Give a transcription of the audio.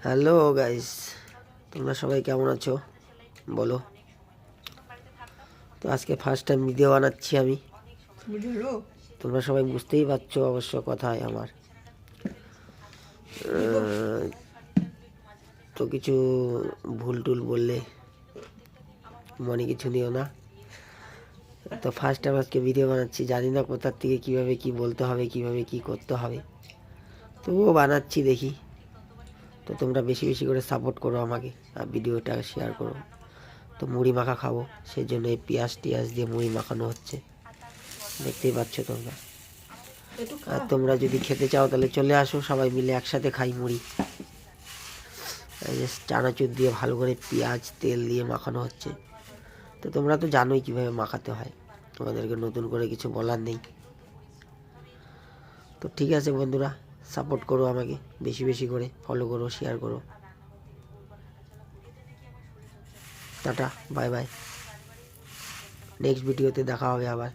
Hello guys, তোমরা সবাই কেমন আছো বলো। তো আজকে ফার্স্ট টাইম ভিডিও বানাচ্ছি আমি, তোমরা সবাই বুঝতেই পারছো অবশ্য কথায় আমার। তো কিছু ভুল টুল বললে মনে কিছু নিও না। তো ফার্স্ট টাইম আজকে ভিডিও বানাচ্ছি, জানি না কোথার থেকে কিভাবে কি বলতে হবে, কিভাবে কি করতে হবে, তবুও বানাচ্ছি দেখি। তো তোমরা বেশি বেশি করে সাপোর্ট করো আমাকে আর ভিডিওটা শেয়ার করো। তো মুড়ি মাখা খাবো, সেই জন্য এই পেঁয়াজ টিয়াজ দিয়ে মুড়ি মাখানো হচ্ছে, দেখতেই পাচ্ছ তোমরা। আর তোমরা যদি খেতে চাও তাহলে চলে আসো, সবাই মিলে একসাথে খাই মুড়ি। এই যে চানাচুর দিয়ে ভালো করে পেঁয়াজ তেল দিয়ে মাখানো হচ্ছে। তো তোমরা তো জানোই কীভাবে মাখাতে হয়, তোমাদেরকে নতুন করে কিছু বলার নেই। তো ঠিক আছে বন্ধুরা, সাপোর্ট করো আমাকে বেশি বেশি করে, ফলো করো, শেয়ার করো। টাটা, বাই বাই, নেক্সট ভিডিওতে দেখা হবে আবার।